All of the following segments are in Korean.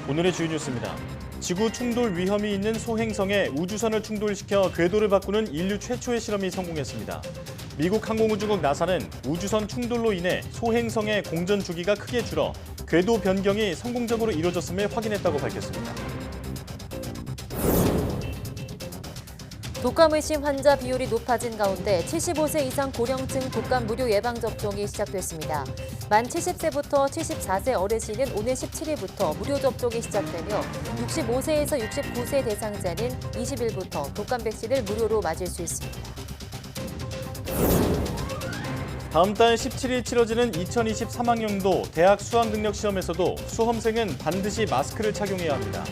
오늘의 주요 뉴스입니다. 지구 충돌 위험이 있는 소행성에 우주선을 충돌시켜 궤도를 바꾸는 인류 최초의 실험이 성공했습니다. 미국 항공우주국 나사는 우주선 충돌로 인해 소행성의 공전 주기가 크게 줄어 궤도 변경이 성공적으로 이루어졌음을 확인했다고 밝혔습니다. 독감 의심 환자 비율이 높아진 가운데 75세 이상 고령층 독감 무료 예방접종이 시작됐습니다. 만 70세부터 74세 어르신은 오늘 17일부터 무료 접종이 시작되며 65세에서 69세 대상자는 20일부터 독감 백신을 무료로 맞을 수 있습니다. 다음 달 17일 치러지는 2023학년도 대학 수학능력시험에서도 수험생은 반드시 마스크를 착용해야 합니다.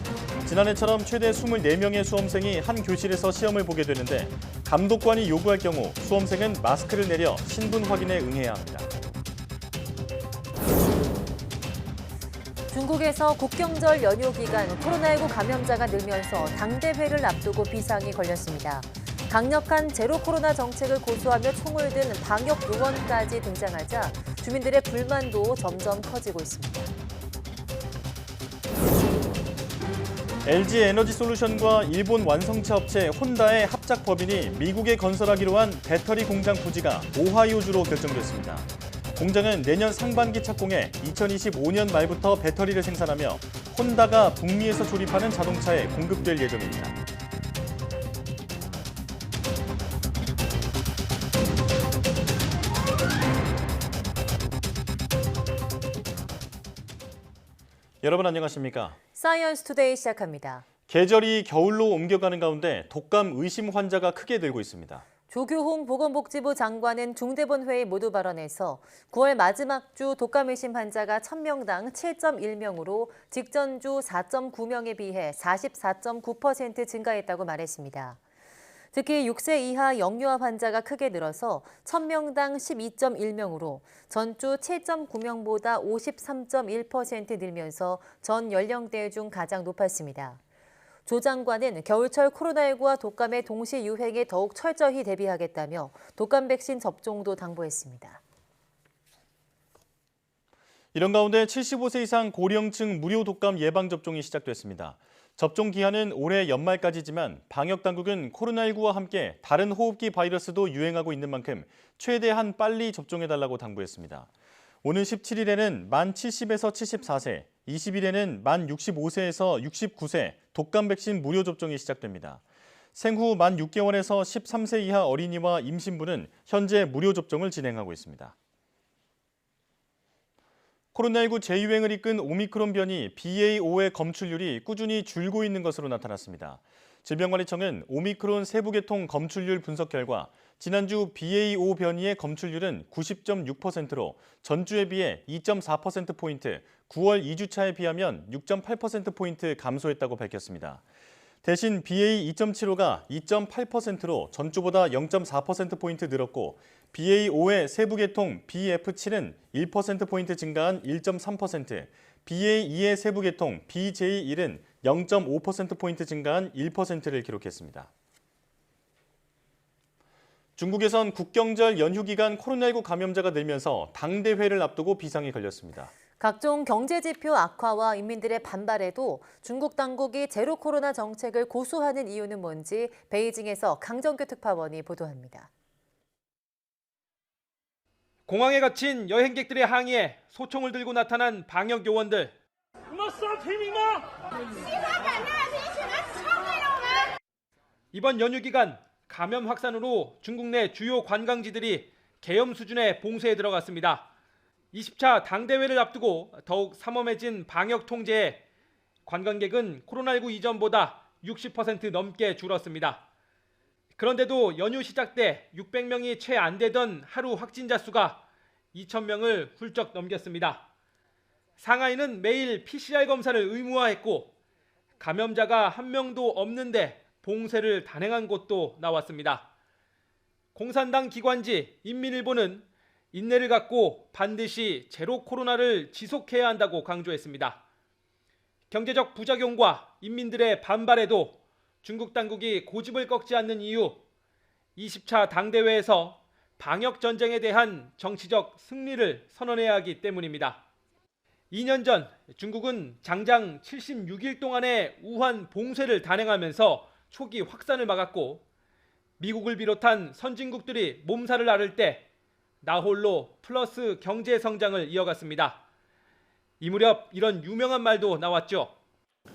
지난해처럼 최대 24명의 수험생이 한 교실에서 시험을 보게 되는데 감독관이 요구할 경우 수험생은 마스크를 내려 신분 확인에 응해야 합니다. 중국에서 국경절 연휴 기간 코로나19 감염자가 늘면서 당대회를 앞두고 비상이 걸렸습니다. 강력한 제로 코로나 정책을 고수하며 총을 든 방역 요원까지 등장하자 주민들의 불만도 점점 커지고 있습니다. LG 에너지솔루션과 일본 완성차 업체 혼다의 합작 법인이 미국에 건설하기로 한 배터리 공장 부지가 오하이오주로 결정됐습니다. 공장은 내년 상반기 착공해 2025년 말부터 배터리를 생산하며 혼다가 북미에서 조립하는 자동차에 공급될 예정입니다. 여러분 안녕하십니까? 사이언스 투데이 시작합니다. 계절이 겨울로 옮겨가는 가운데 독감 의심 환자가 크게 늘고 있습니다. 조규홍 보건복지부 장관은 중대본 회의 모두 발언에서 9월 마지막 주 독감 의심 환자가 1000명당 7.1명으로 직전 주 4.9명에 비해 44.9% 증가했다고 말했습니다. 특히 6세 이하 영유아 환자가 크게 늘어서 1000명당 12.1명으로 전주 7.9명보다 53.1% 늘면서 전 연령대 중 가장 높았습니다. 조 장관은 겨울철 코로나19와 독감의 동시 유행에 더욱 철저히 대비하겠다며 독감 백신 접종도 당부했습니다. 이런 가운데 75세 이상 고령층 무료 독감 예방접종이 시작됐습니다. 접종 기한은 올해 연말까지지만 방역당국은 코로나19와 함께 다른 호흡기 바이러스도 유행하고 있는 만큼 최대한 빨리 접종해달라고 당부했습니다. 오는 17일에는 만 70에서 74세, 20일에는 만 65세에서 69세 독감 백신 무료 접종이 시작됩니다. 생후 만 6개월에서 13세 이하 어린이와 임신부는 현재 무료 접종을 진행하고 있습니다. 코로나19 재유행을 이끈 오미크론 변이 BA.5의 검출률이 꾸준히 줄고 있는 것으로 나타났습니다. 질병관리청은 오미크론 세부계통 검출률 분석 결과 지난주 BA.5 변이의 검출률은 90.6%로 전주에 비해 2.4%포인트, 9월 2주차에 비하면 6.8%포인트 감소했다고 밝혔습니다. 대신 BA.2.75가 2.8%로 전주보다 0.4%포인트 늘었고 BA.5의 세부계통 BF7은 1%포인트 증가한 1.3%, BA.2의 세부계통 BJ1은 0.5%포인트 증가한 1%를 기록했습니다. 중국에선 국경절 연휴 기간 코로나19 감염자가 늘면서 당대회를 앞두고 비상이 걸렸습니다. 각종 경제 지표 악화와 인민들의 반발에도 중국 당국이 제로 코로나 정책을 고수하는 이유는 뭔지 베이징에서 강정규 특파원이 보도합니다. 공항에 갇힌 여행객들의 항의에 소총을 들고 나타난 방역 요원들. 이번 연휴 기간 감염 확산으로 중국 내 주요 관광지들이 계엄 수준의 봉쇄에 들어갔습니다. 20차 당대회를 앞두고 더욱 삼엄해진 방역 통제에 관광객은 코로나19 이전보다 60% 넘게 줄었습니다. 그런데도 연휴 시작 때 600명이 채 안 되던 하루 확진자 수가 2,000명을 훌쩍 넘겼습니다. 상하이는 매일 PCR 검사를 의무화했고 감염자가 한 명도 없는데 봉쇄를 단행한 곳도 나왔습니다. 공산당 기관지 인민일보는 인내를 갖고 반드시 제로 코로나를 지속해야 한다고 강조했습니다. 경제적 부작용과 인민들의 반발에도 중국 당국이 고집을 꺾지 않는 이유, 20차 당대회에서 방역 전쟁에 대한 정치적 승리를 선언해야 하기 때문입니다. 2년 전 중국은 장장 76일 동안의 우한 봉쇄를 단행하면서 초기 확산을 막았고 미국을 비롯한 선진국들이 몸살을 앓을 때 나홀로 플러스 경제 성장을 이어갔습니다. 이 무렵 이런 유명한 말도 나왔죠.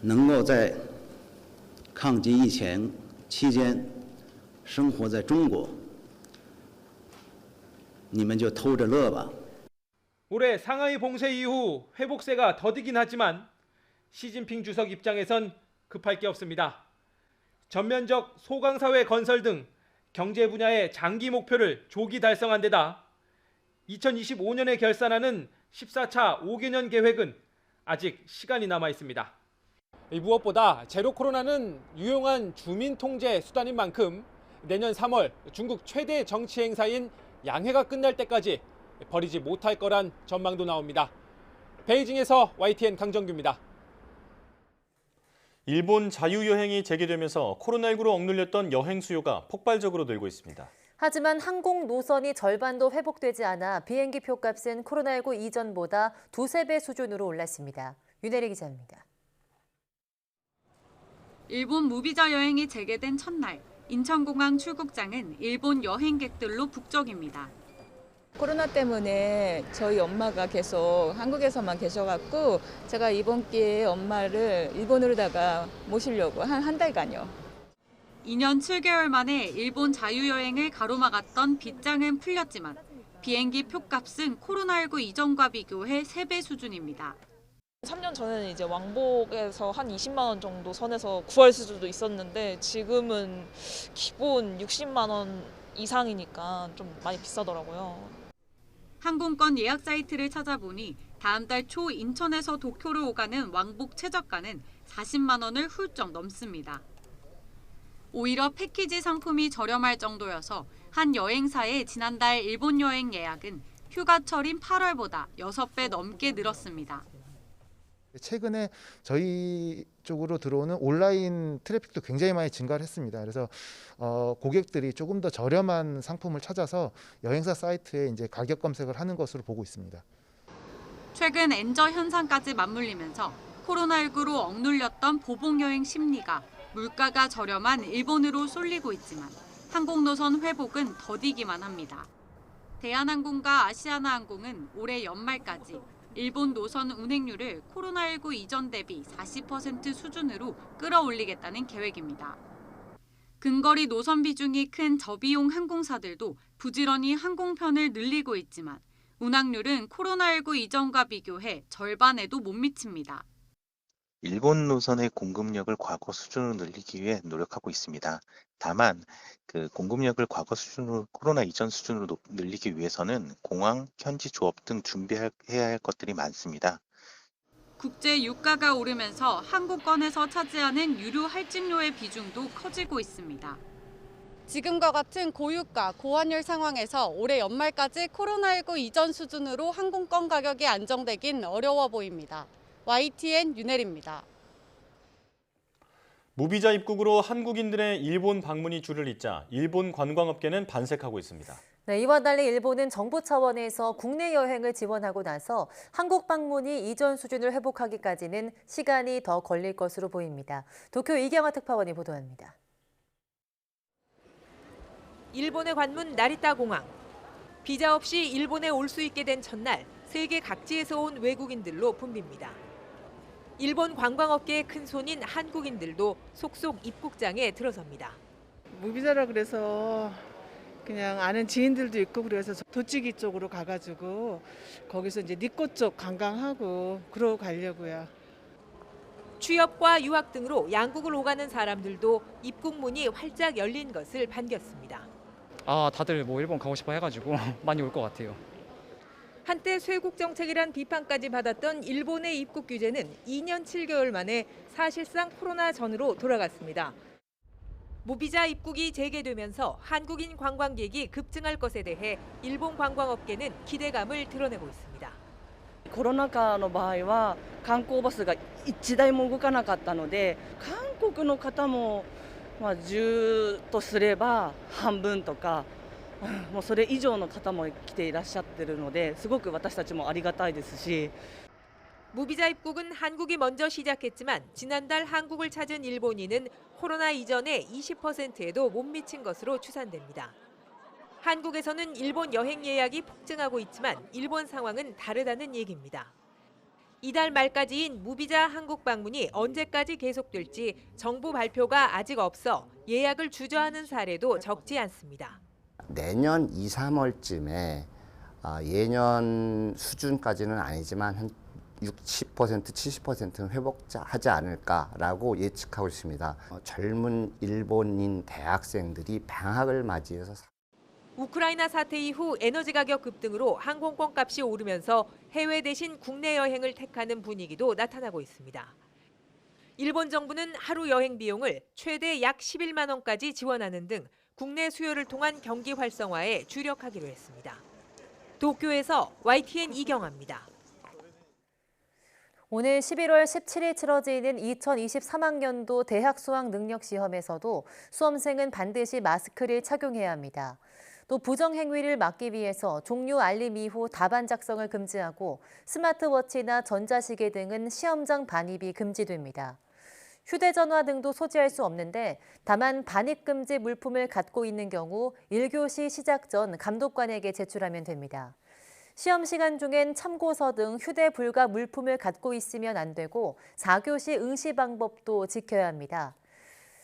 能够在抗击疫情期间生活在中国，你们就偷着乐吧。 올해 상하이 봉쇄 이후 회복세가 더디긴 하지만 시진핑 주석 입장에선 급할 게 없습니다. 전면적 소강사회 건설 등 경제 분야의 장기 목표를 조기 달성한 데다 2025년에 결산하는 14차 5개년 계획은 아직 시간이 남아 있습니다. 무엇보다 제로 코로나는 유용한 주민 통제 수단인 만큼 내년 3월 중국 최대 정치 행사인 양해가 끝날 때까지 버리지 못할 거란 전망도 나옵니다. 베이징에서 YTN 강정규입니다. 일본 자유여행이 재개되면서 코로나19로 억눌렸던 여행 수요가 폭발적으로 늘고 있습니다. 하지만 항공 노선이 절반도 회복되지 않아 비행기 표값은 코로나19 이전보다 두세 배 수준으로 올랐습니다. 윤혜리 기자입니다. 일본 무비자 여행이 재개된 첫날, 인천공항 출국장은 일본 여행객들로 북적입니다. 코로나 때문에 저희 엄마가 계속 한국에서만 계셔갖고 제가 이번 기회에 엄마를 일본으로다가 모시려고 한 달간요. 2년 7개월 만에 일본 자유여행을 가로막았던 빗장은 풀렸지만 비행기 표값은 코로나19 이전과 비교해 3배 수준입니다. 3년 전에는 이제 왕복에서 한 20만 원 정도 선에서 구할 수도 있었는데 지금은 기본 60만 원 이상이니까 좀 많이 비싸더라고요. 항공권 예약 사이트를 찾아보니 다음 달 초 인천에서 도쿄로 오가는 왕복 최저가는 40만 원을 훌쩍 넘습니다. 오히려 패키지 상품이 저렴할 정도여서 한 여행사의 지난달 일본 여행 예약은 휴가철인 8월보다 6배 넘게 늘었습니다. 최근에 저희 쪽으로 들어오는 온라인 트래픽도 굉장히 많이 증가를 했습니다. 그래서 고객들이 조금 더 저렴한 상품을 찾아서 여행사 사이트에 이제 가격 검색을 하는 것으로 보고 있습니다. 최근 엔저 현상까지 맞물리면서 코로나19로 억눌렸던 보복 여행 심리가 물가가 저렴한 일본으로 쏠리고 있지만 항공 노선 회복은 더디기만 합니다. 대한항공과 아시아나항공은 올해 연말까지 일본 노선 운행률을 코로나19 이전 대비 40% 수준으로 끌어올리겠다는 계획입니다. 근거리 노선 비중이 큰 저비용 항공사들도 부지런히 항공편을 늘리고 있지만 운항률은 코로나19 이전과 비교해 절반에도 못 미칩니다. 일본 노선의 공급력을 과거 수준으로 늘리기 위해 노력하고 있습니다. 다만 그 공급력을 과거 수준으로 코로나 이전 수준으로 늘리기 위해서는 공항, 현지 조업 등 준비해야 할 것들이 많습니다. 국제 유가가 오르면서 항공권에서 차지하는 유류 할증료의 비중도 커지고 있습니다. 지금과 같은 고유가, 고환율 상황에서 올해 연말까지 코로나19 이전 수준으로 항공권 가격이 안정되긴 어려워 보입니다. YTN 윤혜리입니다. 무비자 입국으로 한국인들의 일본 방문이 줄을 잇자 일본 관광업계는 반색하고 있습니다. 네, 이와 달리 일본은 정부 차원에서 국내 여행을 지원하고 나서 한국 방문이 이전 수준을 회복하기까지는 시간이 더 걸릴 것으로 보입니다. 도쿄 이경화 특파원이 보도합니다. 일본의 관문 나리타 공항. 비자 없이 일본에 올 수 있게 된 첫날, 세계 각지에서 온 외국인들로 붐빕니다. 일본 관광업계의 큰 손인 한국인들도 속속 입국장에 들어섭니다. 무비자라 그래서 그냥 아는 지인들도 있고 그래서 도찌기 쪽으로 가가지고 거기서 이제 니코 쪽 관광하고 그러고 가려고요. 취업과 유학 등으로 양국을 오가는 사람들도 입국문이 활짝 열린 것을 반겼습니다. 다들 일본 가고 싶어 해가지고 많이 올 것 같아요. 한때 쇄국 정책이란 비판까지 받았던 일본의 입국 규제는 2년 7개월 만에 사실상 코로나 전으로 돌아갔습니다. 무비자 입국이 재개되면서 한국인 관광객이 급증할 것에 대해 일본 관광업계는 기대감을 드러내고 있습니다. コロナ禍の場合は観光バスが1台も動かなかったので、韓国の方も10とすれば半分とか、もうそれ以上の方も来ていらっしゃってるので、すごく私たちもありがたいですし。 무비자 입국은 한국이 먼저 시작했지만 지난달 한국을 찾은 일본인은 코로나 이전의 20%에도 못 미친 것으로 추산됩니다. 한국에서는 일본 여행 예약이 폭증하고 있지만 일본 상황은 다르다는 얘기입니다. 이달 말까지인 무비자 한국 방문이 언제까지 계속될지 정부 발표가 아직 없어 예약을 주저하는 사례도 적지 않습니다. 내년 2, 3월쯤에 예년 수준까지는 아니지만 한 60%, 70%는 회복하지 않을까라고 예측하고 있습니다. 젊은 일본인 대학생들이 방학을 맞이해서 우크라이나 사태 이후 에너지 가격 급등으로 항공권 값이 오르면서 해외 대신 국내 여행을 택하는 분위기도 나타나고 있습니다. 일본 정부는 하루 여행 비용을 최대 약 11만 원까지 지원하는 등 국내 수요를 통한 경기 활성화에 주력하기로 했습니다. 도쿄에서 YTN 이경아입니다. 오늘 11월 17일 치러지는 2023학년도 대학 수학 능력 시험에서도 수험생은 반드시 마스크를 착용해야 합니다. 또 부정행위를 막기 위해서 종료 알림 이후 답안 작성을 금지하고 스마트워치나 전자시계 등은 시험장 반입이 금지됩니다. 휴대전화 등도 소지할 수 없는데 다만 반입금지 물품을 갖고 있는 경우 1교시 시작 전 감독관에게 제출하면 됩니다. 시험 시간 중엔 참고서 등 휴대 불가 물품을 갖고 있으면 안 되고 4교시 응시 방법도 지켜야 합니다.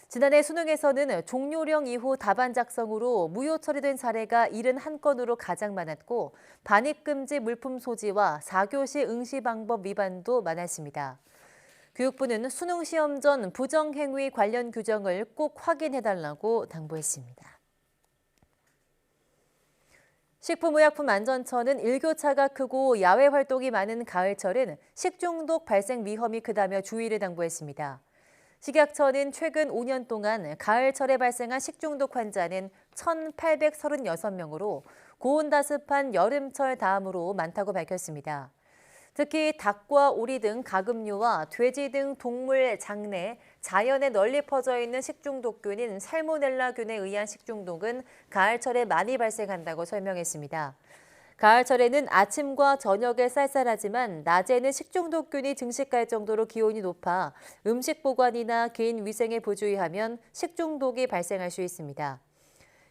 지난해 수능에서는 종료령 이후 답안 작성으로 무효 처리된 사례가 71건으로 가장 많았고 반입금지 물품 소지와 4교시 응시 방법 위반도 많았습니다. 교육부는 수능 시험 전 부정행위 관련 규정을 꼭 확인해달라고 당부했습니다. 식품의약품안전처는 일교차가 크고 야외 활동이 많은 가을철은 식중독 발생 위험이 크다며 주의를 당부했습니다. 식약처는 최근 5년 동안 가을철에 발생한 식중독 환자는 1,836명으로 고온다습한 여름철 다음으로 많다고 밝혔습니다. 특히 닭과 오리 등 가금류와 돼지 등 동물 장내, 자연에 널리 퍼져 있는 식중독균인 살모넬라균에 의한 식중독은 가을철에 많이 발생한다고 설명했습니다. 가을철에는 아침과 저녁에 쌀쌀하지만 낮에는 식중독균이 증식할 정도로 기온이 높아 음식 보관이나 개인 위생에 부주의하면 식중독이 발생할 수 있습니다.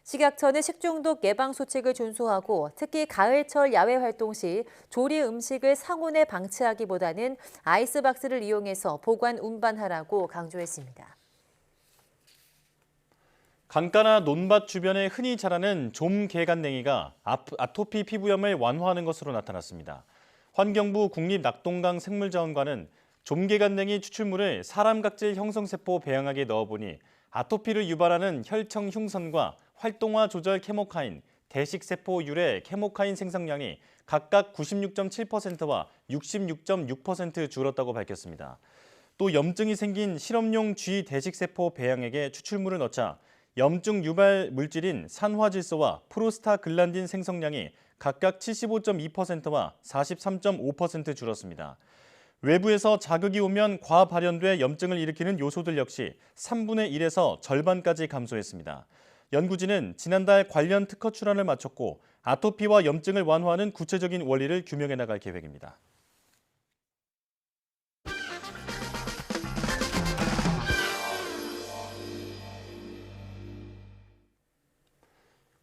식약처는 식중독 예방 수칙을 준수하고 특히 가을철 야외 활동 시 조리 음식을 상온에 방치하기보다는 아이스박스를 이용해서 보관 운반하라고 강조했습니다. 강가나 논밭 주변에 흔히 자라는 좀개간냉이가 아토피 피부염을 완화하는 것으로 나타났습니다. 환경부 국립낙동강 생물자원관은 좀개간냉이 추출물을 사람각질 형성세포 배양액에 넣어보니 아토피를 유발하는 혈청 흉선과 활동화 조절 케모카인, 대식세포 유래 케모카인 생성량이 각각 96.7%와 66.6% 줄었다고 밝혔습니다. 또 염증이 생긴 실험용 쥐 대식세포 배양액에 추출물을 넣자 염증 유발 물질인 산화질소와 프로스타글란딘 생성량이 각각 75.2%와 43.5% 줄었습니다. 외부에서 자극이 오면 과발현돼 염증을 일으키는 요소들 역시 3분의 1에서 절반까지 감소했습니다. 연구진은 지난달 관련 특허 출원을 마쳤고 아토피와 염증을 완화하는 구체적인 원리를 규명해 나갈 계획입니다.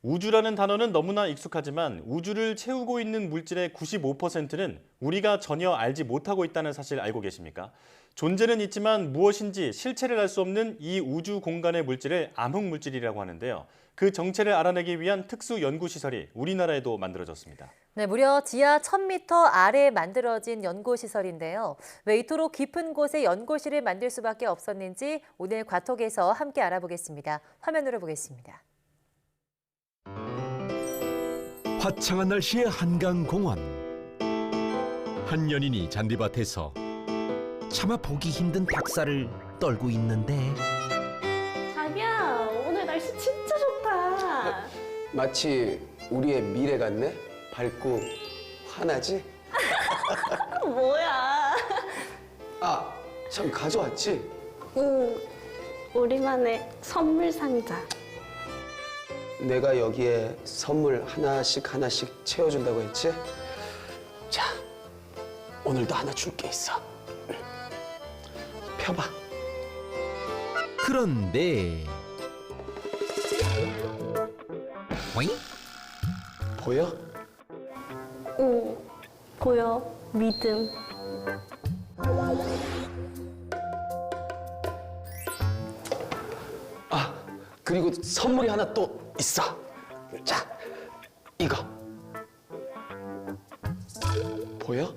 우주라는 단어는 너무나 익숙하지만 우주를 채우고 있는 물질의 95%는 우리가 전혀 알지 못하고 있다는 사실 알고 계십니까? 존재는 있지만 무엇인지 실체를 알 수 없는 이 우주 공간의 물질을 암흑물질이라고 하는데요. 그 정체를 알아내기 위한 특수 연구시설이 우리나라에도 만들어졌습니다. 네, 무려 지하 1000m 아래에 만들어진 연구시설인데요. 왜 이토록 깊은 곳에 연구실을 만들 수밖에 없었는지 오늘 과톡에서 함께 알아보겠습니다. 화면으로 보겠습니다. 화창한 날씨의 한강공원. 한 연인이 잔디밭에서 차마 보기 힘든 박사를 떨고 있는데 자기야, 오늘 날씨 진짜 좋다. 마치 우리의 미래 같네? 밝고 환하지? 뭐야? 아, 참 가져왔지? 응, 우리만의 선물 상자. 내가 여기에 선물 하나씩 채워준다고 했지? 자, 오늘도 하나 줄 게 있어. 펴봐. 그런데 오잉? 보여? 응, 보여. 믿음. 아, 그리고 선물이 하나 또 있어. 자, 이거. 보여?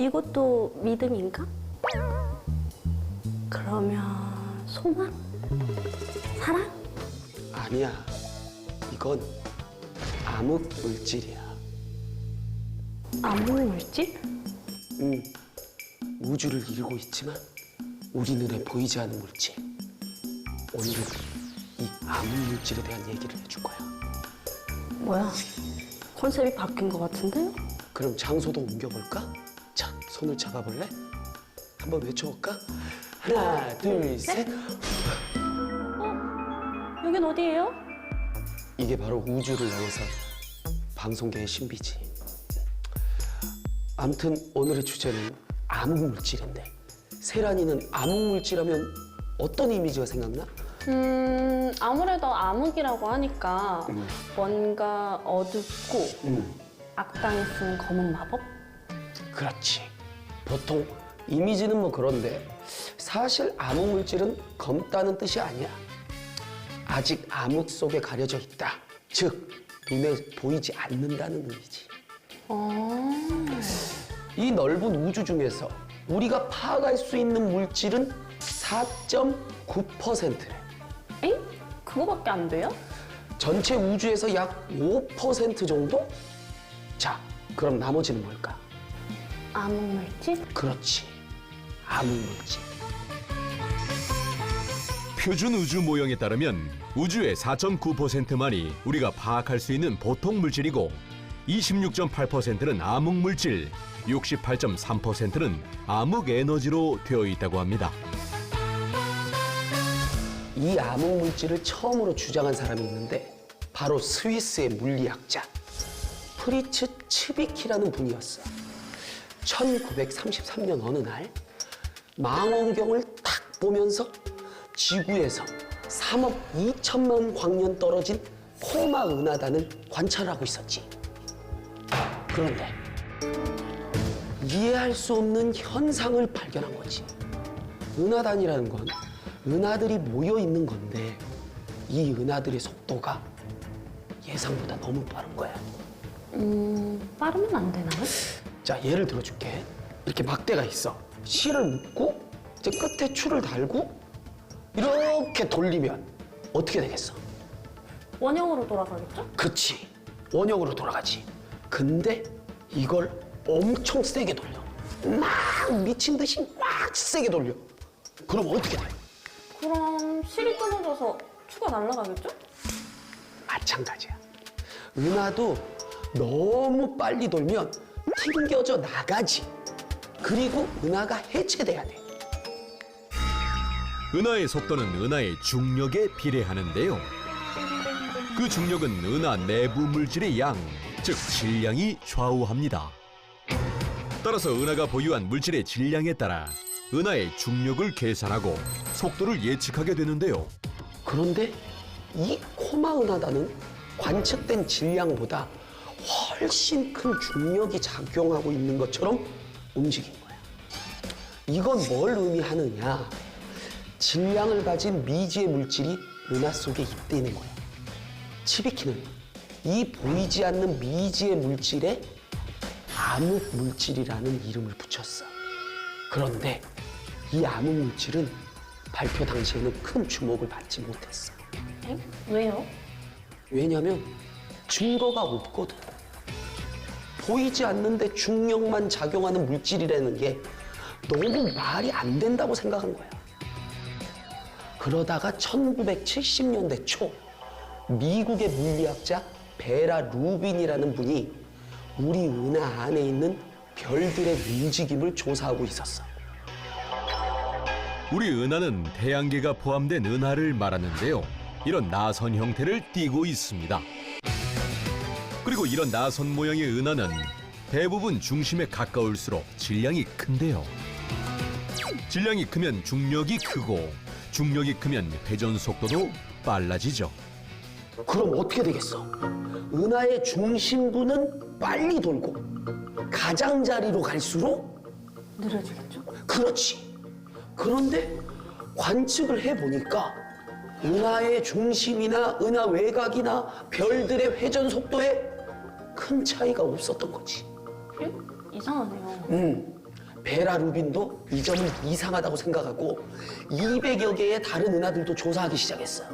이것도 믿음인가? 그러면 소망? 사랑? 아니야. 이건 암흑 물질이야. 암흑 물질? 응. 우주를 이루고 있지만 우리 눈에 보이지 않는 물질. 오늘은 이 암흑 물질에 대한 얘기를 해줄 거야. 뭐야? 컨셉이 바뀐 것 같은데요? 그럼 장소도 옮겨볼까? 자, 손을 잡아볼래? 한번 외쳐볼까? 하나, 둘, 셋. 여긴 어디예요? 이게 바로 우주를 넘어선 방송계의 신비지. 아무튼 오늘의 주제는 암흑물질인데, 세란이는 암흑물질하면 어떤 이미지가 생각나? 아무래도 암흑이라고 하니까 뭔가 어둡고 악당이 쓰는 검은 마법? 그렇지. 보통 이미지는 뭐 그런데 사실 암흑물질은 검다는 뜻이 아니야. 아직 암흑 속에 가려져 있다. 즉, 눈에 보이지 않는다는 의미지. 이 넓은 우주 중에서 우리가 파악할 수 있는 물질은 4.9%래. 엥? 그거밖에 안 돼요? 전체 우주에서 약 5% 정도? 자, 그럼 나머지는 뭘까? 암흑물질? 그렇지. 암흑물질. 표준 우주 모형에 따르면 우주의 4.9%만이 우리가 파악할 수 있는 보통 물질이고 26.8%는 암흑 물질, 68.3%는 암흑 에너지로 되어 있다고 합니다. 이 암흑물질을 처음으로 주장한 사람이 있는데 바로 스위스의 물리학자 프리츠 츠비키라는 분이었어. 1933년 어느 날 망원경을 딱 보면서 지구에서 3억 2천만 광년 떨어진 코마 은하단을 관찰하고 있었지. 그런데 이해할 수 없는 현상을 발견한 거지. 은하단이라는 건 은하들이 모여 있는 건데 이 은하들의 속도가 예상보다 너무 빠른 거야. 빠르면 안 되나요? 자, 예를 들어줄게. 이렇게 막대가 있어. 실을 묶고 이제 끝에 줄을 달고 이렇게 돌리면 어떻게 되겠어? 원형으로 돌아가겠죠? 그치. 원형으로 돌아가지. 근데 이걸 엄청 세게 돌려. 막 미친 듯이 막 세게 돌려. 그럼 어떻게 돼? 그럼 실이 끊어져서 추가 날아가겠죠? 마찬가지야. 은하도 너무 빨리 돌면 튕겨져 나가지. 그리고 은하가 해체돼야 돼. 은하의 속도는 은하의 중력에 비례하는데요. 그 중력은 은하 내부 물질의 양, 즉 질량이 좌우합니다. 따라서 은하가 보유한 물질의 질량에 따라 은하의 중력을 계산하고 속도를 예측하게 되는데요. 그런데 이 코마 은하단은 관측된 질량보다 훨씬 큰 중력이 작용하고 있는 것처럼 움직인 거야. 이건 뭘 의미하느냐? 질량을 가진 미지의 물질이 은하 속에 있다는 거야. 츠비키는 이 보이지 않는 미지의 물질에 암흑 물질이라는 이름을 붙였어. 그런데 이 암흑 물질은 발표 당시에는 큰 주목을 받지 못했어. 엥? 왜요? 왜냐면 증거가 없거든. 보이지 않는데 중력만 작용하는 물질이라는 게 너무 말이 안 된다고 생각한 거야. 그러다가 1970년대 초 미국의 물리학자 베라 루빈이라는 분이 우리 은하 안에 있는 별들의 움직임을 조사하고 있었어. 우리 은하는 태양계가 포함된 은하를 말하는데요. 이런 나선 형태를 띠고 있습니다. 그리고 이런 나선 모양의 은하는 대부분 중심에 가까울수록 질량이 큰데요. 질량이 크면 중력이 크고 중력이 크면 회전 속도도 빨라지죠. 그럼 어떻게 되겠어? 은하의 중심부는 빨리 돌고 가장자리로 갈수록 느려지겠죠? 그렇지. 그런데 관측을 해보니까 은하의 중심이나 은하 외곽이나 별들의 회전 속도에 큰 차이가 없었던 거지. 예? 이상하네요. 베라 루빈도 이 점을 이상하다고 생각하고 200여 개의 다른 은하들도 조사하기 시작했어.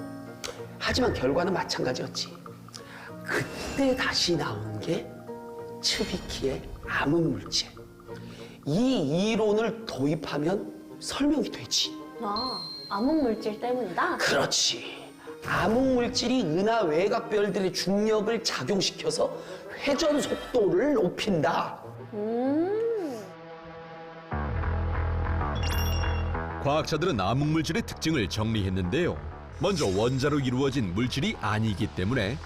하지만 결과는 마찬가지였지. 그때 다시 나온 게 츠비키의 암흑물질. 이 이론을 도입하면 설명이 되지. 아, 암흑물질 때문이다? 그렇지. 암흑물질이 은하 외곽별들의 중력을 작용시켜서 회전 속도를 높인다. 과학자들은 암흑물질의 특징을 정리했는데요. 먼저 원자로 이루어진 물질이 아니기 때문에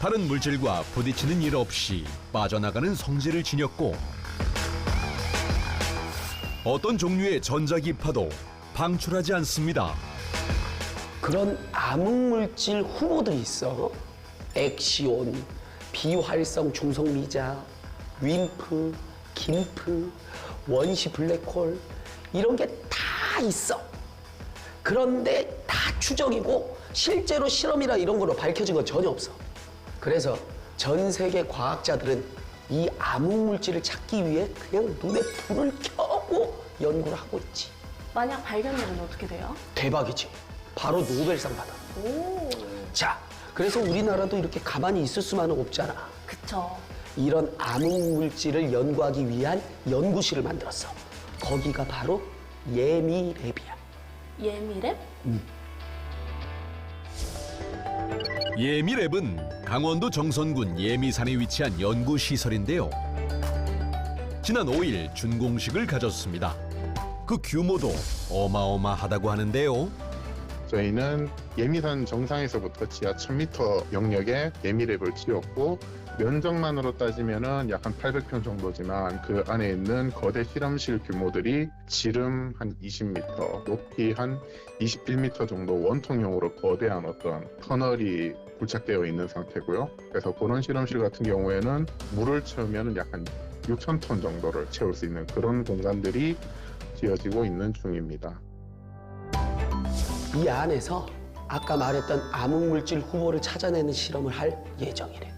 다른 물질과 부딪히는 일 없이 빠져나가는 성질을 지녔고 어떤 종류의 전자기파도 방출하지 않습니다. 그런 암흑물질 후보들이 있어. 엑시온, 비활성 중성미자, 윈프, 김프, 원시 블랙홀 이런 게 다 있어. 그런데 다 추정이고 실제로 실험이나 이런 거로 밝혀진 건 전혀 없어. 그래서 전 세계 과학자들은 이 암흑물질을 찾기 위해 그냥 눈에 불을 켜고 연구를 하고 있지. 만약 발견되면 어떻게 돼요? 대박이지. 바로 노벨상 받아. 오. 자, 그래서 우리나라도 이렇게 가만히 있을 수만은 없잖아. 그쵸. 이런 암흑물질을 연구하기 위한 연구실을 만들었어. 거기가 바로 예미랩이야. 예미랩? 예미랩은 강원도 정선군 예미산에 위치한 연구시설인데요. 지난 5일 준공식을 가졌습니다. 그 규모도 어마어마하다고 하는데요. 저희는 예미산 정상에서부터 지하 1000m 영역에 예미랩을 지었고 면적만으로 따지면은 약 한 800평 정도지만 그 안에 있는 거대 실험실 규모들이 지름 한 20m, 높이 한 21m 정도 원통형으로 거대한 어떤 터널이 부착되어 있는 상태고요. 그래서 그런 실험실 같은 경우에는 물을 채우면 약 한 6,000톤 정도를 채울 수 있는 그런 공간들이 지어지고 있는 중입니다. 이 안에서 아까 말했던 암흑물질 후보를 찾아내는 실험을 할 예정이래.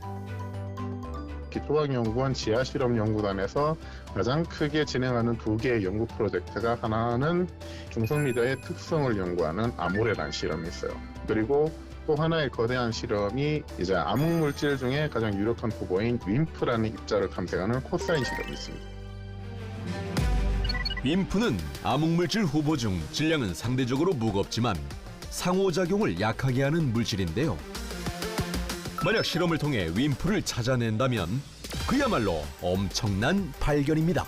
기초과학연구원 지하실험연구단에서 가장 크게 진행하는 두 개의 연구 프로젝트가 하나는 중성미자의 특성을 연구하는 아모레라는 실험이 있어요. 그리고 또 하나의 거대한 실험이 이제 암흑물질 중에 가장 유력한 후보인 윈프라는 입자를 탐색하는 코사인 실험이 있습니다. 윈프는 암흑물질 후보 중 질량은 상대적으로 무겁지만 상호작용을 약하게 하는 물질인데요. 만약 실험을 통해 윈프를 찾아낸다면 그야말로 엄청난 발견입니다.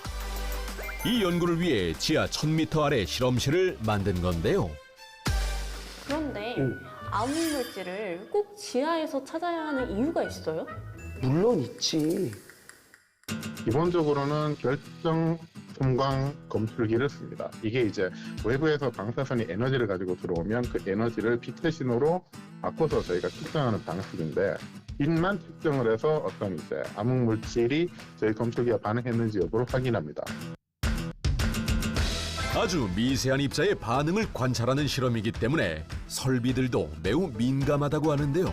이 연구를 위해 지하 1000m 아래 실험실을 만든 건데요. 그런데 암흑물질을 꼭 지하에서 찾아야 하는 이유가 있어요? 물론 있지. 기본적으로는 결정 섬광 검출기를 씁니다. 이게 이제 외부에서 방사선이 에너지를 가지고 들어오면 그 에너지를 빛의 신호로 바꿔서 저희가 측정하는 방식인데 빛만 측정을 해서 어떤 이제 암흑물질이 저희 검출기가 반응했는지 여부를 확인합니다. 아주 미세한 입자의 반응을 관찰하는 실험이기 때문에 설비들도 매우 민감하다고 하는데요.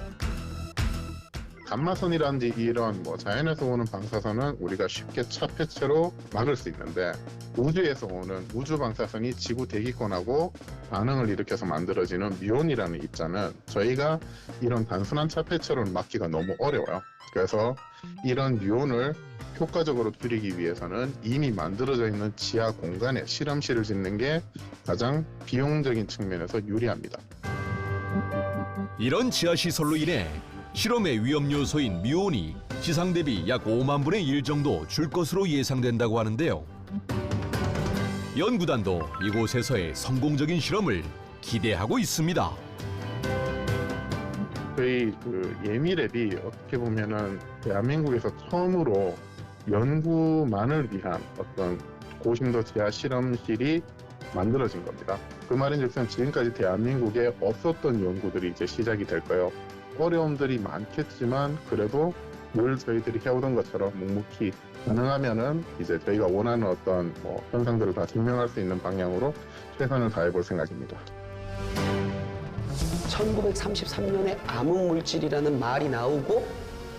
감마선이라든지 이런 자연에서 오는 방사선은 우리가 쉽게 차폐체로 막을 수 있는데 우주에서 오는 우주 방사선이 지구 대기권하고 반응을 일으켜서 만들어지는 뮤온이라는 입자는 저희가 이런 단순한 차폐체로는 막기가 너무 어려워요. 그래서 이런 뮤온을 효과적으로 줄이기 위해서는 이미 만들어져 있는 지하 공간에 실험실을 짓는 게 가장 비용적인 측면에서 유리합니다. 이런 지하시설로 인해 실험의 위험 요소인 뮤온이 지상 대비 약 5만 분의 1 정도 줄 것으로 예상된다고 하는데요. 연구단도 이곳에서의 성공적인 실험을 기대하고 있습니다. 저희 예미랩이 어떻게 보면은 대한민국에서 처음으로 연구만을 위한 어떤 고심도 지하 실험실이 만들어진 겁니다. 그 말인즉슨 지금까지 대한민국에 없었던 연구들이 이제 시작이 될 거예요. 어려움들이 많겠지만 그래도 늘 저희들이 해오던 것처럼 묵묵히 가능하면은 이제 저희가 원하는 어떤 현상들을 다 증명할 수 있는 방향으로 최선을 다해볼 생각입니다. 1933년에 암흑물질이라는 말이 나오고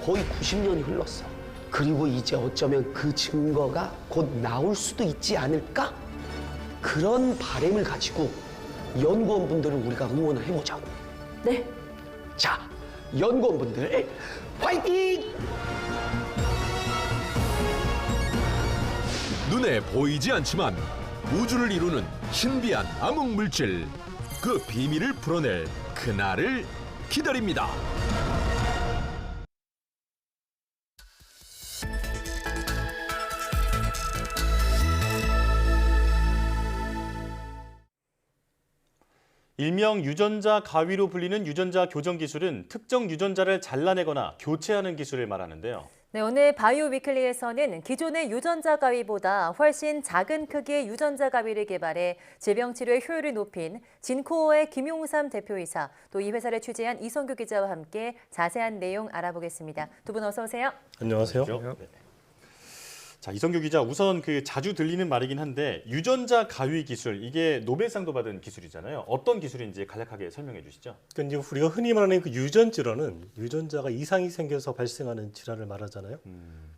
거의 90년이 흘렀어. 그리고 이제 어쩌면 그 증거가 곧 나올 수도 있지 않을까? 그런 바람을 가지고 연구원분들을 우리가 응원을 해보자고. 네. 자, 연구원분들 화이팅! 눈에 보이지 않지만 우주를 이루는 신비한 암흑물질, 그 비밀을 풀어낼 그날을 기다립니다. 일명 유전자 가위로 불리는 유전자 교정 기술은 특정 유전자를 잘라내거나 교체하는 기술을 말하는데요. 네, 오늘 바이오 위클리에서는 기존의 유전자 가위보다 훨씬 작은 크기의 유전자 가위를 개발해 질병 치료의 효율을 높인 진코어의 김용삼 대표이사, 또 이 회사를 취재한 이성규 기자와 함께 자세한 내용 알아보겠습니다. 두 분 어서 오세요. 안녕하세요. 네. 자, 이성규 기자, 우선 자주 들리는 말이긴 한데 유전자 가위 기술, 이게 노벨상도 받은 기술이잖아요. 어떤 기술인지 간략하게 설명해 주시죠. 그러니까 이제 우리가 흔히 말하는 그 유전 질환은 유전자가 이상이 생겨서 발생하는 질환을 말하잖아요.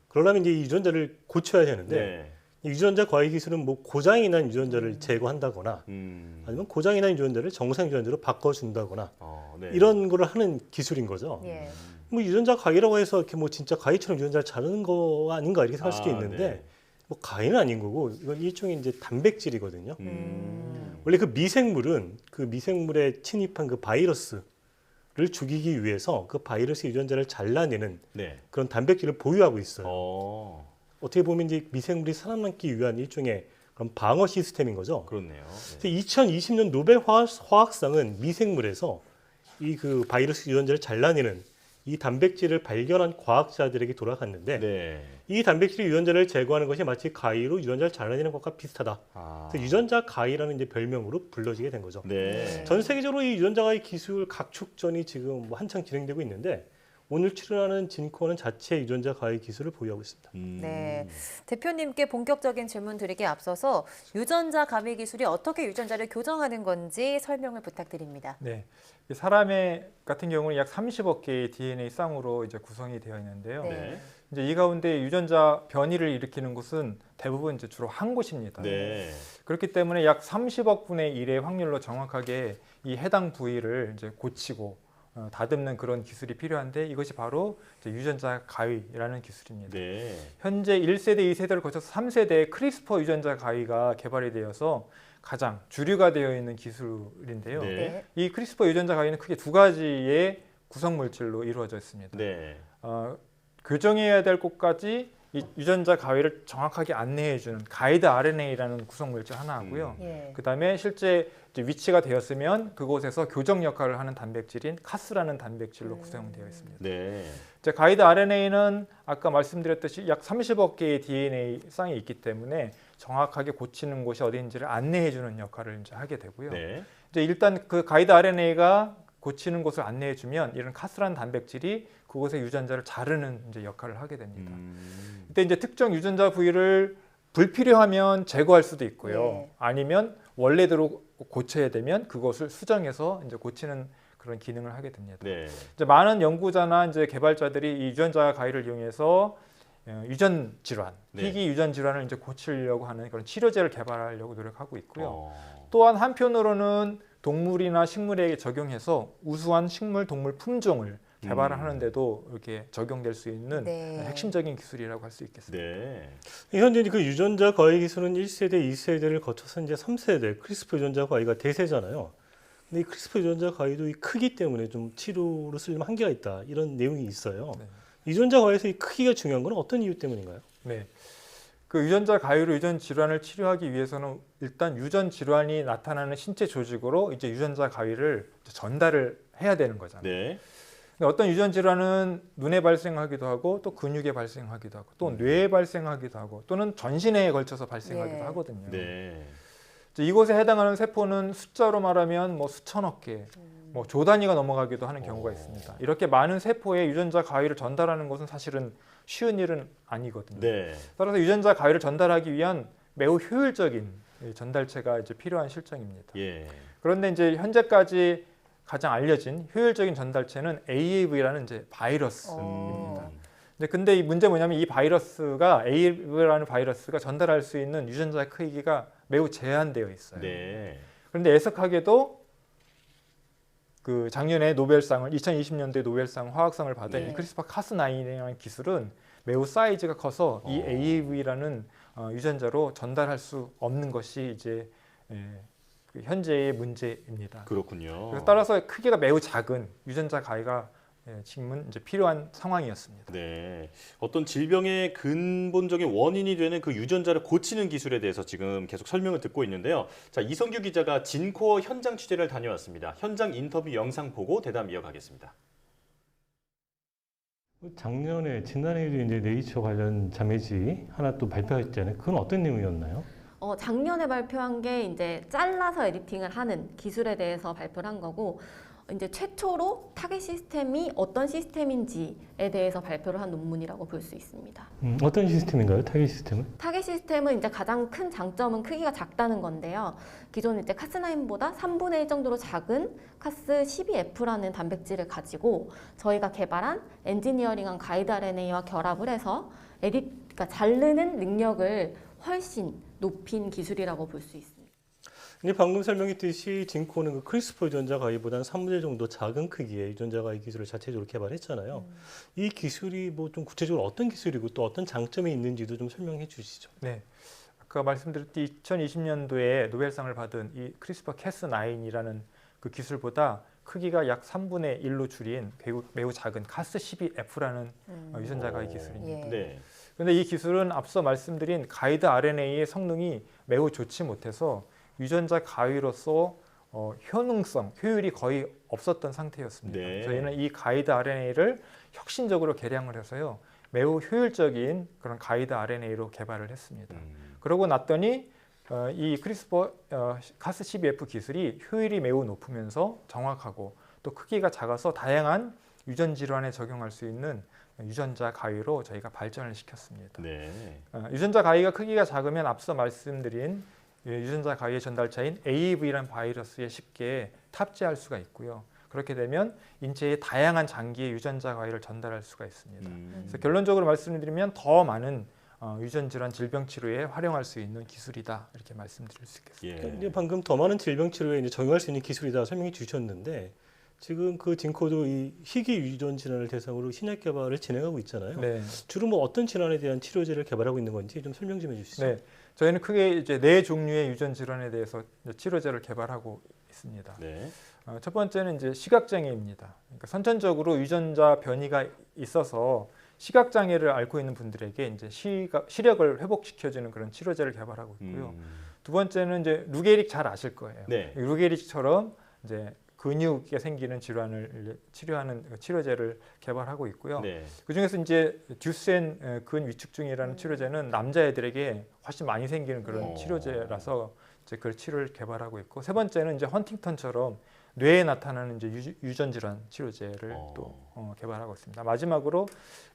그러려면 이제 이 유전자를 고쳐야 되는데 네. 이 유전자 가위 기술은 뭐 고장이 난 유전자를 제거한다거나 아니면 고장이 난 유전자를 정상 유전자로 바꿔준다거나 네. 이런 거를 하는 기술인 거죠. 예. 뭐 유전자 가위라고 해서 이렇게 뭐 진짜 가위처럼 유전자를 자르는 거 아닌가 이렇게 생각할 수도 있는데 네. 뭐 가위는 아닌 거고 이건 일종의 이제 단백질이거든요. 원래 그 미생물은 그 미생물에 침입한 그 바이러스를 죽이기 위해서 그 바이러스 유전자를 잘라내는 네. 그런 단백질을 보유하고 있어요. 어떻게 보면 이제 미생물이 살아남기 위한 일종의 그런 방어 시스템인 거죠. 그렇네요. 네. 2020년 노벨 화학상은 미생물에서 이 그 바이러스 유전자를 잘라내는 이 단백질을 발견한 과학자들에게 돌아갔는데 네. 이 단백질 유전자를 제거하는 것이 마치 가위로 유전자를 잘라내는 것과 비슷하다. 그래서 유전자 가위라는 이제 별명으로 불러지게 된 거죠. 네. 전 세계적으로 이 유전자 가위 기술 각축전이 지금 뭐 한창 진행되고 있는데 오늘 출연하는 진코어는 자체 유전자 가위 기술을 보유하고 있습니다. 네, 대표님께 본격적인 질문 드리기에 앞서서 유전자 가위 기술이 어떻게 유전자를 교정하는 건지 설명을 부탁드립니다. 네, 사람의 같은 경우는 약 30억 개의 DNA 쌍으로 이제 구성이 되어 있는데요. 네. 이제 이 가운데 유전자 변이를 일으키는 곳은 대부분 이제 주로 한 곳입니다. 네. 그렇기 때문에 약 30억 분의 1의 확률로 정확하게 이 해당 부위를 이제 고치고 다듬는 그런 기술이 필요한데 이것이 바로 이제 유전자 가위라는 기술입니다. 네. 현재 1세대, 2세대를 거쳐서 3세대의 크리스퍼 유전자 가위가 개발이 되어서 가장 주류가 되어 있는 기술인데요. 네. 이 크리스퍼 유전자 가위는 크게 두 가지의 구성 물질로 이루어져 있습니다. 네. 교정해야 될 곳까지 이 유전자 가위를 정확하게 안내해주는 가이드 RNA라는 구성 물질 하나 하고요. 그다음에 실제 이제 위치가 되었으면 그곳에서 교정 역할을 하는 단백질인 카스라는 단백질로 구성되어 있습니다. 네. 이제 가이드 RNA는 아까 말씀드렸듯이 약 30억 개의 DNA 쌍이 있기 때문에 정확하게 고치는 곳이 어디인지를 안내해주는 역할을 이제 하게 되고요. 네. 이제 일단 그 가이드 RNA가 고치는 곳을 안내해주면 이런 카스라는 단백질이 그곳의 유전자를 자르는 이제 역할을 하게 됩니다. 이때 이제 특정 유전자 부위를 불필요하면 제거할 수도 있고요. 아니면 원래대로 고쳐야 되면 그것을 수정해서 이제 고치는 그런 기능을 하게 됩니다. 네. 이제 많은 연구자나 이제 개발자들이 이 유전자 가위를 이용해서 유전 질환, 희귀 유전 질환을 이제 고치려고 하는 그런 치료제를 개발하려고 노력하고 있고요. 또한 한편으로는 동물이나 식물에게 적용해서 우수한 식물, 동물 품종을 개발하는데도 이렇게 적용될 수 있는 핵심적인 기술이라고 할 수 있겠습니다. 네. 현재 그 유전자 가위 기술은 1세대, 2세대를 거쳐서 이제 3세대 크리스퍼 유전자 가위가 대세잖아요. 근데 이 크리스퍼 유전자 가위도 이 크기 때문에 좀 치료로 쓰려면 한계가 있다 이런 내용이 있어요. 유전자 가위에서 이 크기가 중요한 건 어떤 이유 때문인가요? 네. 그 유전자 가위로 유전 질환을 치료하기 위해서는 일단 유전 질환이 나타나는 신체 조직으로 이제 유전자 가위를 전달을 해야 되는 거잖아요. 네. 근데 어떤 유전 질환은 눈에 발생하기도 하고 또 근육에 발생하기도 하고 또 뇌에 발생하기도 하고 또는 전신에 걸쳐서 발생하기도 하거든요. 네. 이곳에 해당하는 세포는 숫자로 말하면 뭐 수천억 개, 뭐 조 단위가 넘어가기도 하는 경우가 있습니다. 이렇게 많은 세포에 유전자 가위를 전달하는 것은 사실은 쉬운 일은 아니거든요. 네. 따라서 유전자 가위를 전달하기 위한 매우 효율적인 전달체가 이제 필요한 실정입니다. 예. 그런데 이제 현재까지 가장 알려진 효율적인 전달체는 AAV라는 이제 바이러스입니다. 근데 이 문제 뭐냐면 이 바이러스가 AAV라는 바이러스가 전달할 수 있는 유전자 크기가 매우 제한되어 있어요. 네. 그런데 애석하게도 그 작년에 노벨상을 2020년도에 노벨상 화학상을 받은 이 크리스파 카스9이라는 기술은 매우 사이즈가 커서 이 AAV라는 유전자로 전달할 수 없는 것이 이제 그 현재의 문제입니다. 그렇군요. 그래서 따라서 크기가 매우 작은 유전자 가위가 지금은 이제 필요한 상황이었습니다. 네, 어떤 질병의 근본적인 원인이 되는 그 유전자를 고치는 기술에 대해서 지금 계속 설명을 듣고 있는데요. 자, 이성규 기자가 진코어 현장 취재를 다녀왔습니다. 현장 인터뷰 영상 보고 대담 이어가겠습니다. 작년에 지난해에도 이제 네이처 관련 자매지 하나 또 발표했잖아요. 그건 어떤 내용이었나요? 작년에 발표한 게 이제 잘라서 에디팅을 하는 기술에 대해서 발표를 한 거고, 이제 최초로 타겟 시스템이 어떤 시스템인지에 대해서 발표를 한 논문이라고 볼 수 있습니다. 어떤 시스템인가요? 타겟 시스템은? 타겟 시스템은 이제 가장 큰 장점은 크기가 작다는 건데요. 기존 이제 카스9보다 3분의 1 정도로 작은 카스12F라는 단백질을 가지고 저희가 개발한 엔지니어링한 가이드 RNA와 결합을 해서 그러니까 자르는 능력을 훨씬 높인 기술이라고 볼 수 있습니다. 근데 방금 설명했듯이 진코는 그 크리스퍼 유전자 가위보다는 3분의 1 정도 작은 크기의 유전자 가위 기술을 자체적으로 개발했잖아요. 이 기술이 뭐 좀 구체적으로 어떤 기술이고 또 어떤 장점이 있는지도 좀 설명해 주시죠. 네, 아까 말씀드렸듯이 2020년도에 노벨상을 받은 이 크리스퍼 캐스9이라는 그 기술보다 크기가 약 3분의 1로 줄인 매우 작은 카스12F라는 유전자 가위 기술입니다. 그런데 이 기술은 앞서 말씀드린 가이드 RNA의 성능이 매우 좋지 못해서 유전자 가위로서 효율이 거의 없었던 상태였습니다. 저희는 이 가이드 RNA를 혁신적으로 개량을 해서요, 매우 효율적인 그런 가이드 RNA로 개발을 했습니다. 그러고 났더니 이 크리스퍼 카스12F 기술이 효율이 매우 높으면서 정확하고 또 크기가 작아서 다양한 유전 질환에 적용할 수 있는 유전자 가위로 저희가 발전을 시켰습니다. 유전자 가위가 크기가 작으면 앞서 말씀드린 유전자 가위의 전달체인 AAV라는 바이러스에 쉽게 탑재할 수가 있고요. 그렇게 되면 인체의 다양한 장기에 유전자 가위를 전달할 수가 있습니다. 그래서 결론적으로 말씀드리면 더 많은 유전 질환 질병 치료에 활용할 수 있는 기술이다, 이렇게 말씀드릴 수 있겠습니다. 근데 방금 더 많은 질병 치료에 이제 적용할 수 있는 기술이다 설명해 주셨는데, 지금 그 진코도 이 희귀 유전 질환을 대상으로 신약 개발을 진행하고 있잖아요. 주로 뭐 어떤 질환에 대한 치료제를 개발하고 있는 건지 좀 설명 좀 해주시죠. 네, 저희는 크게 이제 4종류의 유전 질환에 대해서 치료제를 개발하고 있습니다. 첫 번째는 이제 시각장애입니다. 그러니까 선천적으로 유전자 변이가 있어서 시각장애를 앓고 있는 분들에게 이제 시력을 회복시켜주는 그런 치료제를 개발하고 있고요. 두 번째는 이제 루게릭 잘 아실 거예요. 루게릭처럼 이제 근육에 생기는 질환을 치료하는 치료제를 개발하고 있고요. 그 중에서 이제 듀센 근 위축증이라는 치료제는 남자애들에게 훨씬 많이 생기는 그런 치료제라서 이제 그 치료를 개발하고 있고, 세 번째는 이제 헌팅턴처럼 뇌에 나타나는 이제 유전 질환 치료제를 또 개발하고 있습니다. 마지막으로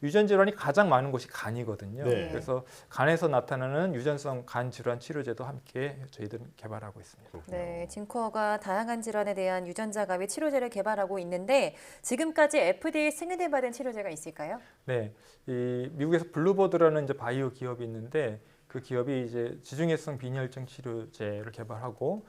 유전 질환이 가장 많은 곳이 간이거든요. 그래서 간에서 나타나는 유전성 간 질환 치료제도 함께 저희들은 개발하고 있습니다. 네, 진코어가 다양한 질환에 대한 유전자 가위 치료제를 개발하고 있는데 지금까지 FDA 승인을 받은 치료제가 있을까요? 네, 이 미국에서 블루버드라는 이제 바이오 기업이 있는데 그 기업이 이제 지중해성 빈혈증 치료제를 개발하고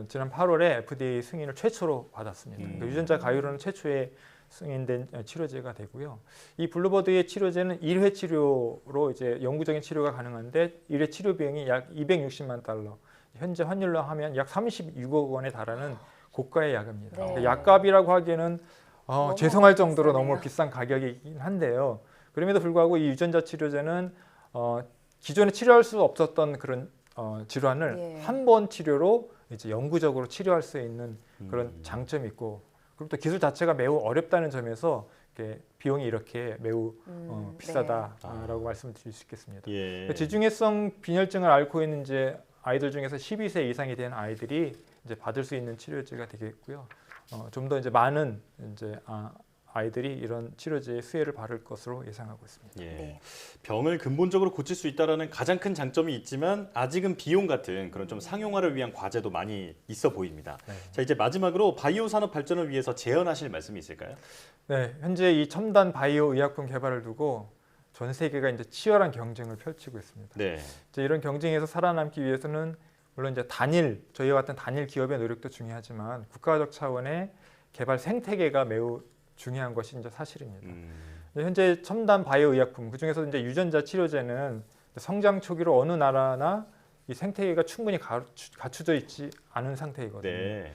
지난 8월에 FDA 승인을 최초로 받았습니다. 그러니까 유전자 가위로는 최초의 승인된 치료제가 되고요. 이 블루버드의 치료제는 1회 치료로 이제 영구적인 치료가 가능한데 1회 치료 비용이 약 260만 달러, 현재 환율로 하면 약 36억 원에 달하는 고가의 약입니다. 그러니까 약값이라고 하기에는 죄송할 정도로 너무 비싼 가격이긴 한데요. 그럼에도 불구하고 이 유전자 치료제는 기존에 치료할 수 없었던 그런 질환을 한 번 치료로 이제 영구적으로 치료할 수 있는 그런 장점이 있고, 그리고 또 기술 자체가 매우 어렵다는 점에서 이렇게 비용이 이렇게 매우 비싸다라고 네. 말씀드릴 수 있겠습니다. 예. 지중해성 빈혈증을 앓고 있는 이제 아이들 중에서 12세 이상이 된 아이들이 이제 받을 수 있는 치료제가 되겠고요. 좀 더 이제 많은 이제 아이들이 이런 치료제의 수혜를 받을 것으로 예상하고 있습니다. 예. 네. 병을 근본적으로 고칠 수 있다는 가장 큰 장점이 있지만 아직은 비용 같은 그런 좀 상용화를 위한 과제도 많이 있어 보입니다. 네. 자, 이제 마지막으로 바이오 산업 발전을 위해서 제언하실 말씀이 있을까요? 네, 현재 이 첨단 바이오 의약품 개발을 두고 전 세계가 이제 치열한 경쟁을 펼치고 있습니다. 네. 이제 이런 경쟁에서 살아남기 위해서는 물론 이제 저희와 같은 단일 기업의 노력도 중요하지만 국가적 차원의 개발 생태계가 매우 중요한 것이 이제 사실입니다. 현재 첨단 바이오 의약품, 그 중에서 이제 유전자 치료제는 성장 초기로 어느 나라나 이 생태계가 충분히 갖춰져 있지 않은 상태이거든요. 네.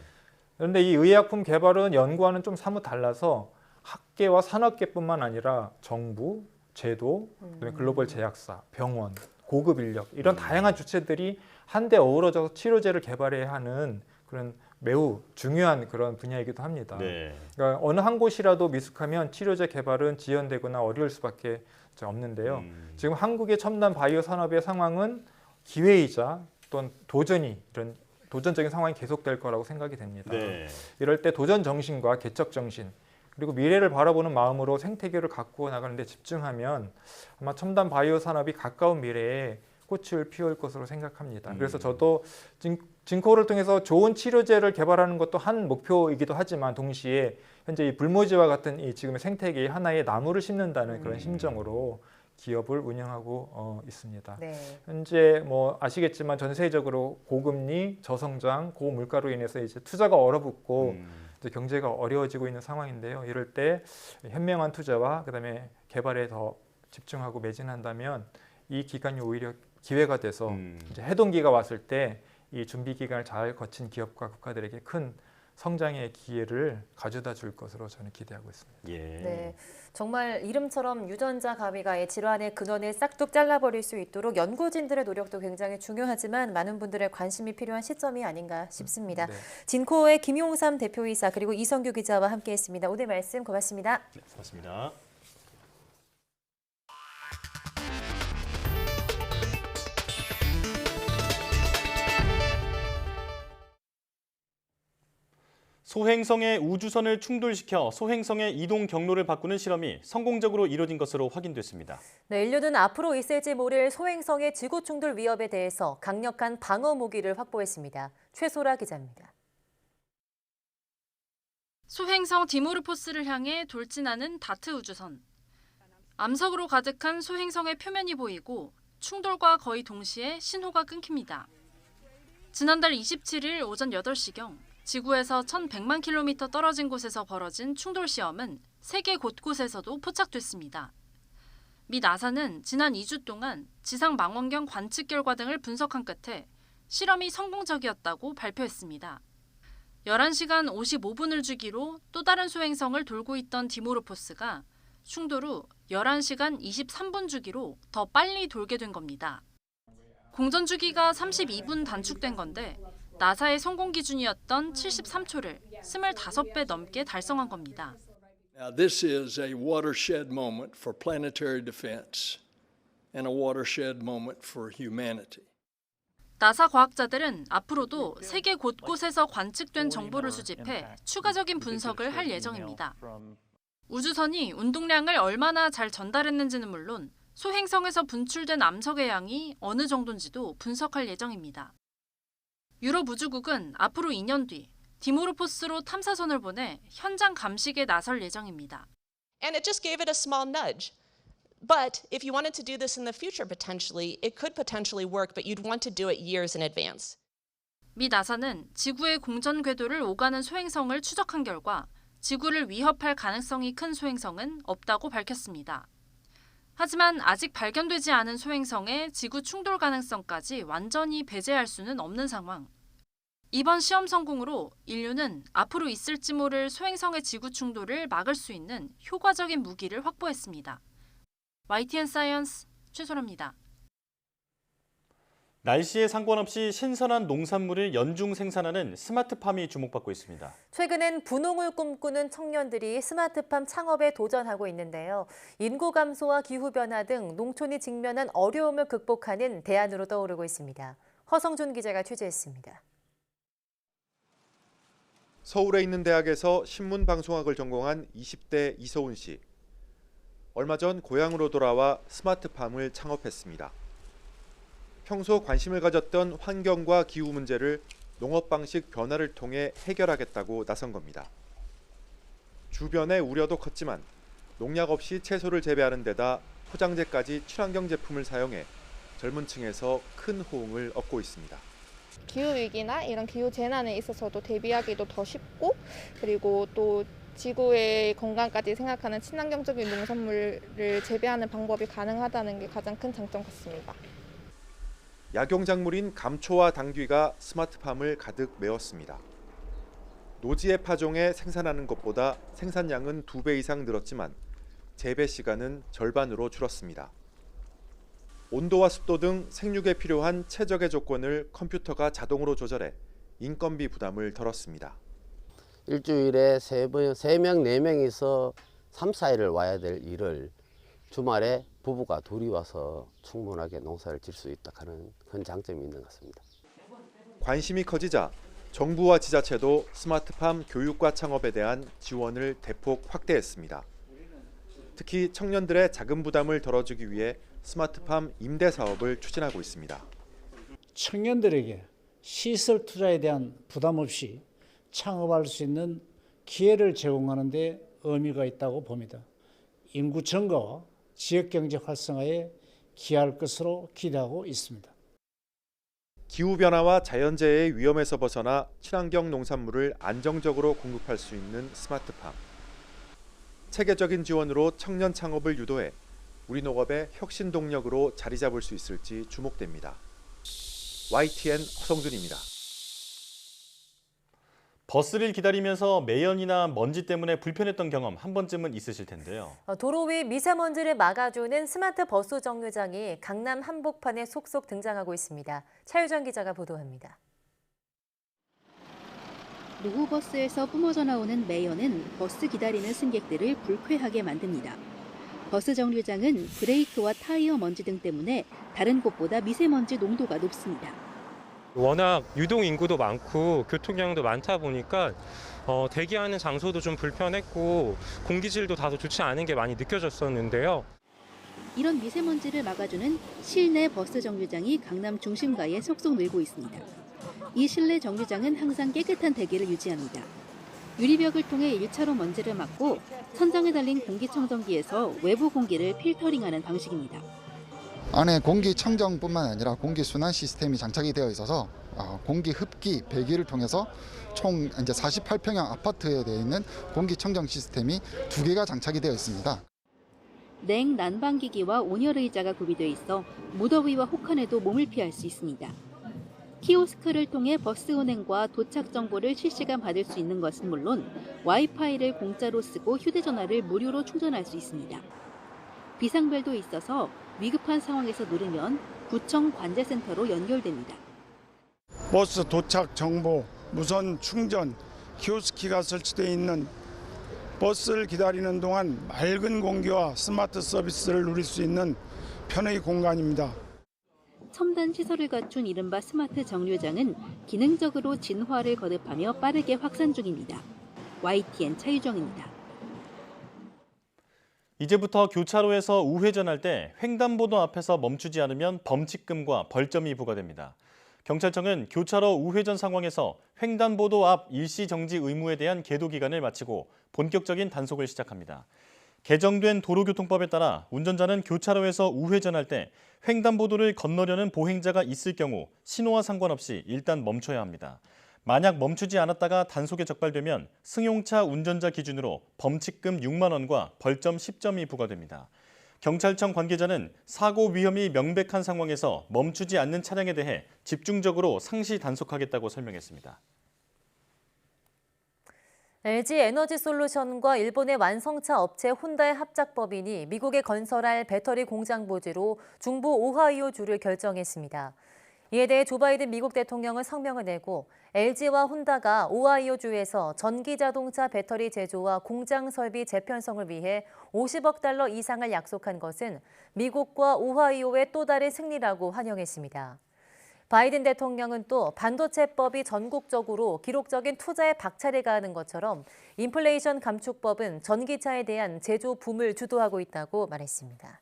그런데 이 의약품 개발은 연구와는 좀 사뭇 달라서 학계와 산업계뿐만 아니라 정부, 제도, 그다음에 글로벌 제약사, 병원, 고급 인력 이런 다양한 주체들이 한데 어우러져서 치료제를 개발해야 하는 그런 매우 중요한 그런 분야이기도 합니다. 네. 그러니까 어느 한 곳이라도 미숙하면 치료제 개발은 지연되거나 어려울 수밖에 없는데요. 지금 한국의 첨단 바이오 산업의 상황은 기회이자 또는 이런 도전적인 상황이 계속될 거라고 생각이 됩니다. 네. 이럴 때 도전 정신과 개척 정신 그리고 미래를 바라보는 마음으로 생태계를 가꾸어 나가는 데 집중하면 아마 첨단 바이오 산업이 가까운 미래에 꽃을 피울 것으로 생각합니다. 그래서 저도 진코를 통해서 좋은 치료제를 개발하는 것도 한 목표이기도 하지만 동시에 현재 이 불모지와 같은 이 지금의 생태계의 하나의 나무를 심는다는 그런 심정으로 기업을 운영하고 있습니다. 네. 현재 뭐 아시겠지만 전 세계적으로 고금리, 저성장, 고물가로 인해서 이제 투자가 얼어붙고 이제 경제가 어려워지고 있는 상황인데요. 이럴 때 현명한 투자와 그다음에 개발에 더 집중하고 매진한다면 이 기간이 오히려 기회가 돼서 이제 해동기가 왔을 때 이 준비 기간을 잘 거친 기업과 국가들에게 큰 성장의 기회를 가져다 줄 것으로 저는 기대하고 있습니다. 예. 네, 정말 이름처럼 유전자 가위가 질환의 근원을 싹둑 잘라버릴 수 있도록 연구진들의 노력도 굉장히 중요하지만 많은 분들의 관심이 필요한 시점이 아닌가 싶습니다. 네. 진코의 김용삼 대표이사 그리고 이성규 기자와 함께했습니다. 오늘 말씀 고맙습니다. 네, 고맙습니다. 소행성의 우주선을 충돌시켜 소행성의 이동 경로를 바꾸는 실험이 성공적으로 이뤄진 것으로 확인됐습니다. 네, 인류는 앞으로 있을지 모를 소행성의 지구 충돌 위협에 대해서 강력한 방어 무기를 확보했습니다. 최소라 기자입니다. 소행성 디모르포스를 향해 돌진하는 다트 우주선. 암석으로 가득한 소행성의 표면이 보이고 충돌과 거의 동시에 신호가 끊깁니다. 지난달 27일 오전 8시경 지구에서 1,100만 킬로미터 떨어진 곳에서 벌어진 충돌 시험은 세계 곳곳에서도 포착됐습니다. 미 나사는 지난 2주 동안 지상 망원경 관측 결과 등을 분석한 끝에 실험이 성공적이었다고 발표했습니다. 11시간 55분을 주기로 또 다른 소행성을 돌고 있던 디모르포스가 충돌 후 11시간 23분 주기로 더 빨리 돌게 된 겁니다. 공전 주기가 32분 단축된 건데 나사의 성공 기준이었던 73초를 25배 넘게 달성한 겁니다. Now, this is a watershed moment for planetary defense and a watershed moment for humanity. 나사 과학자들은 앞으로도 세계 곳곳에서 관측된 정보를 수집해 추가적인 분석을 할 예정입니다. 우주선이 운동량을 얼마나 잘 전달했는지는 물론 소행성에서 분출된 암석의 양이 어느 정도인지도 분석할 예정입니다. 유럽 우주국은 앞으로 2년 뒤 디모르포스로 탐사선을 보내 현장 감식에 나설 예정입니다. And it just gave it a small nudge. But if you wanted to do this in the future potentially, it could potentially work, but you'd want to do it years in advance. 미 나사는 지구의 공전 궤도를 오가는 소행성을 추적한 결과 지구를 위협할 가능성이 큰 소행성은 없다고 밝혔습니다. 하지만 아직 발견되지 않은 소행성의 지구 충돌 가능성까지 완전히 배제할 수는 없는 상황. 이번 시험 성공으로 인류는 앞으로 있을지 모를 소행성의 지구 충돌을 막을 수 있는 효과적인 무기를 확보했습니다. YTN 사이언스 최소라입니다. 날씨에 상관없이 신선한 농산물을 연중 생산하는 스마트팜이 주목받고 있습니다. 최근엔 분홍을 꿈꾸는 청년들이 스마트팜 창업에 도전하고 있는데요. 인구 감소와 기후변화 등 농촌이 직면한 어려움을 극복하는 대안으로 떠오르고 있습니다. 허성준 기자가 취재했습니다. 서울에 있는 대학에서 신문방송학을 전공한 20대 이서훈 씨. 얼마 전 고향으로 돌아와 스마트팜을 창업했습니다. 평소 관심을 가졌던 환경과 기후 문제를 농업 방식 변화를 통해 해결하겠다고 나선 겁니다. 주변의 우려도 컸지만 농약 없이 채소를 재배하는 데다 포장재까지 친환경 제품을 사용해 젊은 층에서 큰 호응을 얻고 있습니다. 기후위기나 이런 기후재난에 있어서도 대비하기도 더 쉽고, 그리고 또 지구의 건강까지 생각하는 친환경적인 농산물을 재배하는 방법이 가능하다는 게 가장 큰 장점 같습니다. 약용작물인 감초와 당귀가 스마트팜을 가득 메웠습니다. 노지의 파종에 생산하는 것보다 생산량은 2배 이상 늘었지만 재배 시간은 절반으로 줄었습니다. 온도와 습도 등 생육에 필요한 최적의 조건을 컴퓨터가 자동으로 조절해 인건비 부담을 덜었습니다. 일주일에 3명, 4명이서 3, 4일을 와야 될 일을 주말에 부부가 둘이 와서 충분하게 농사를 질 수 있다 하는 큰 장점이 있는 것 같습니다. 관심이 커지자 정부와 지자체도 스마트팜 교육과 창업에 대한 지원을 대폭 확대했습니다. 특히 청년들의 자금 부담을 덜어주기 위해 스마트팜 임대 사업을 추진하고 있습니다. 청년들에게 시설 투자에 대한 부담 없이 창업할 수 있는 기회를 제공하는 데 의미가 있다고 봅니다. 인구 증가와 지역경제 활성화에 기여할 것으로 기대하고 있습니다. 기후변화와 자연재해의 위험에서 벗어나 친환경 농산물을 안정적으로 공급할 수 있는 스마트팜. 체계적인 지원으로 청년 창업을 유도해 우리 농업의 혁신 동력으로 자리 잡을 수 있을지 주목됩니다. YTN 허성준입니다. 버스를 기다리면서 매연이나 먼지 때문에 불편했던 경험 한 번쯤은 있으실 텐데요. 도로 위 미세먼지를 막아주는 스마트 버스 정류장이 강남 한복판에 속속 등장하고 있습니다. 차유정 기자가 보도합니다. 노후버스에서 뿜어져 나오는 매연은 버스 기다리는 승객들을 불쾌하게 만듭니다. 버스 정류장은 브레이크와 타이어 먼지 등 때문에 다른 곳보다 미세먼지 농도가 높습니다. 워낙 유동 인구도 많고 교통량도 많다 보니까 대기하는 장소도 좀 불편했고 공기질도 다소 좋지 않은 게 많이 느껴졌었는데요. 이런 미세먼지를 막아주는 실내 버스 정류장이 강남 중심가에 속속 늘고 있습니다. 이 실내 정류장은 항상 깨끗한 대기를 유지합니다. 유리벽을 통해 1차로 먼지를 막고 천장에 달린 공기청정기에서 외부 공기를 필터링하는 방식입니다. 안에 공기청정뿐만 아니라 공기순환 시스템이 장착이 되어 있어서 공기 흡기, 배기를 통해서 총 이제 48평형 아파트에 되어 있는 공기청정 시스템이 2개가 장착이 되어 있습니다. 냉 난방기기와 온열 의자가 구비되어 있어 무더위와 혹한에도 몸을 피할 수 있습니다. 키오스크를 통해 버스 운행과 도착 정보를 실시간 받을 수 있는 것은 물론 와이파이를 공짜로 쓰고 휴대전화를 무료로 충전할 수 있습니다. 비상벨도 있어서 위급한 상황에서 누르면 구청 관제센터로 연결됩니다. 버스 도착 정보, 무선 충전, 키오스키가 설치되어 있는 버스를 기다리는 동안 맑은 공기와 스마트 서비스를 누릴 수 있는 편의 공간입니다. 첨단 시설을 갖춘 이른바 스마트 정류장은 기능적으로 진화를 거듭하며 빠르게 확산 중입니다. YTN 차유정입니다. 이제부터 교차로에서 우회전할 때 횡단보도 앞에서 멈추지 않으면 범칙금과 벌점이 부과됩니다. 경찰청은 교차로 우회전 상황에서 횡단보도 앞 일시정지 의무에 대한 계도 기간을 마치고 본격적인 단속을 시작합니다. 개정된 도로교통법에 따라 운전자는 교차로에서 우회전할 때 횡단보도를 건너려는 보행자가 있을 경우 신호와 상관없이 일단 멈춰야 합니다. 만약 멈추지 않았다가 단속에 적발되면 승용차 운전자 기준으로 범칙금 6만 원과 벌점 10점이 부과됩니다. 경찰청 관계자는 사고 위험이 명백한 상황에서 멈추지 않는 차량에 대해 집중적으로 상시 단속하겠다고 설명했습니다. LG 에너지솔루션과 일본의 완성차 업체 혼다의 합작법인이 미국에 건설할 배터리 공장 부지로 중부 오하이오주를 결정했습니다. 이에 대해 조 바이든 미국 대통령은 성명을 내고 LG와 혼다가 오하이오주에서 전기자동차 배터리 제조와 공장 설비 재편성을 위해 50억 달러 이상을 약속한 것은 미국과 오하이오의 또 다른 승리라고 환영했습니다. 바이든 대통령은 또 반도체법이 전국적으로 기록적인 투자에 박차를 가하는 것처럼 인플레이션 감축법은 전기차에 대한 제조 붐을 주도하고 있다고 말했습니다.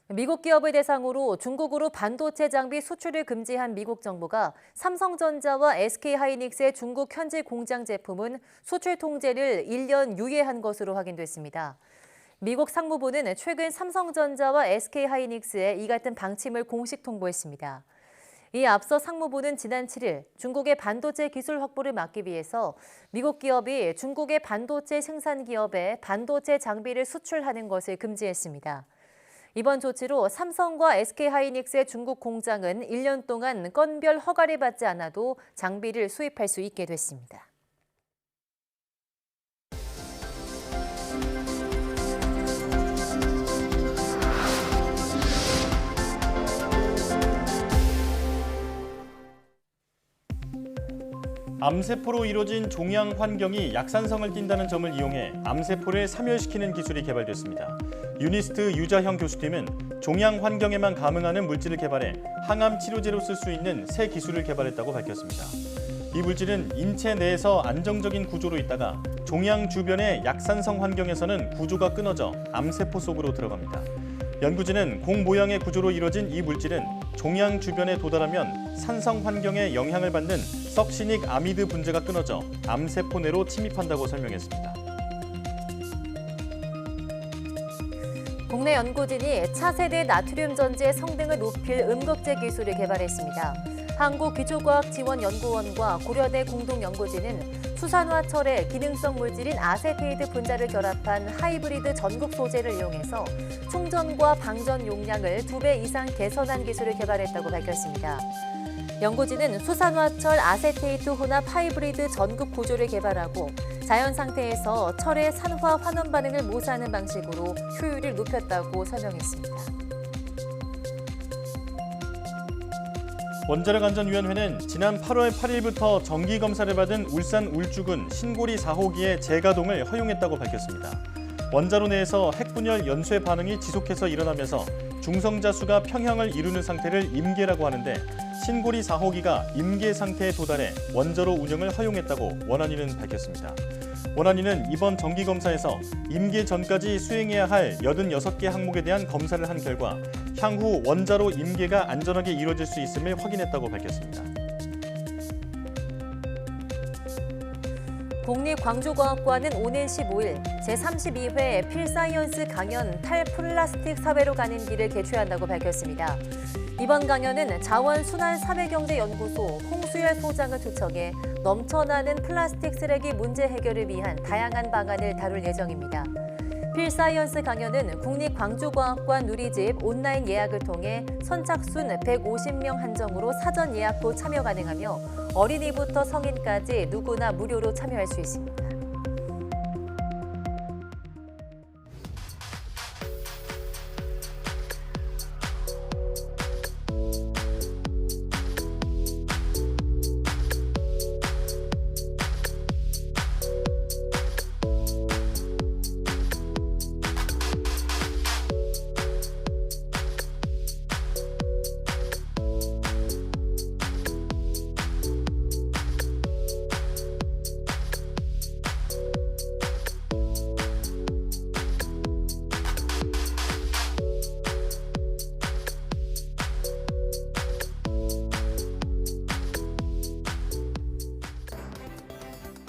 미국 기업을 대상으로 중국으로 반도체 장비 수출을 금지한 미국 정부가 삼성전자와 SK하이닉스의 중국 현지 공장 제품은 수출 통제를 1년 유예한 것으로 확인됐습니다. 미국 상무부는 최근 삼성전자와 SK하이닉스의 이 같은 방침을 공식 통보했습니다. 이에 앞서 상무부는 지난 7일 중국의 반도체 기술 확보를 막기 위해서 미국 기업이 중국의 반도체 생산 기업에 반도체 장비를 수출하는 것을 금지했습니다. 이번 조치로 삼성과 SK하이닉스의 중국 공장은 1년 동안 건별 허가를 받지 않아도 장비를 수입할 수 있게 됐습니다. 암세포로 이루어진 종양 환경이 약산성을 띈다는 점을 이용해 암세포를 사멸시키는 기술이 개발됐습니다. 유니스트 유자형 교수팀은 종양 환경에만 감응하는 물질을 개발해 항암 치료제로 쓸 수 있는 새 기술을 개발했다고 밝혔습니다. 이 물질은 인체 내에서 안정적인 구조로 있다가 종양 주변의 약산성 환경에서는 구조가 끊어져 암세포 속으로 들어갑니다. 연구진은 공 모양의 구조로 이루어진 이 물질은 종양 주변에 도달하면 산성 환경에 영향을 받는 석시닉 아미드 분자가 끊어져 암세포 내로 침입한다고 설명했습니다. 국내 연구진이 차세대 나트륨 전지의 성능을 높일 음극재 기술을 개발했습니다. 한국기초과학지원연구원과 고려대 공동연구진은 수산화철의 기능성 물질인 아세테이트 분자를 결합한 하이브리드 전극 소재를 이용해서 충전과 방전 용량을 2배 이상 개선한 기술을 개발했다고 밝혔습니다. 연구진은 수산화철 아세테이트 혼합 하이브리드 전극 구조를 개발하고 자연 상태에서 철의 산화 환원 반응을 모사하는 방식으로 효율을 높였다고 설명했습니다. 원자력안전위원회는 지난 8월 8일부터 정기검사를 받은 울산 울주군 신고리 4호기의 재가동을 허용했다고 밝혔습니다. 원자로 내에서 핵분열 연쇄 반응이 지속해서 일어나면서 중성자 수가 평형을 이루는 상태를 임계라고 하는데 신고리 4호기가 임계 상태에 도달해 원자로 운영을 허용했다고 원안위는 밝혔습니다. 원안위는 이번 정기검사에서 임계 전까지 수행해야 할 86개 항목에 대한 검사를 한 결과 향후 원자로 임계가 안전하게 이루어질 수 있음을 확인했다고 밝혔습니다. 국립광주과학관은 오는 15일 제32회 필사이언스 강연 탈플라스틱 사회로 가는 길을 개최한다고 밝혔습니다. 이번 강연은 자원순환사회경제연구소 홍수열 소장을 초청해 넘쳐나는 플라스틱 쓰레기 문제 해결을 위한 다양한 방안을 다룰 예정입니다. 필사이언스 강연은 국립광주과학관 누리집 온라인 예약을 통해 선착순 150명 한정으로 사전 예약 후 참여 가능하며 어린이부터 성인까지 누구나 무료로 참여할 수 있습니다.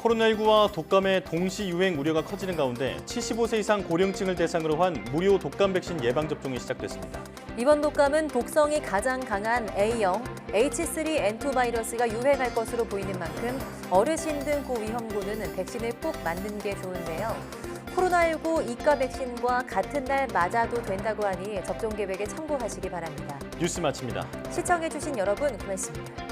코로나19와 독감의 동시 유행 우려가 커지는 가운데 75세 이상 고령층을 대상으로 한 무료 독감 백신 예방접종이 시작됐습니다. 이번 독감은 독성이 가장 강한 A형, H3N2 바이러스가 유행할 것으로 보이는 만큼 어르신 등 고위험군은 백신을 꼭 맞는 게 좋은데요. 코로나19 2가 백신과 같은 날 맞아도 된다고 하니 접종 계획에 참고하시기 바랍니다. 뉴스 마칩니다. 시청해주신 여러분 고맙습니다.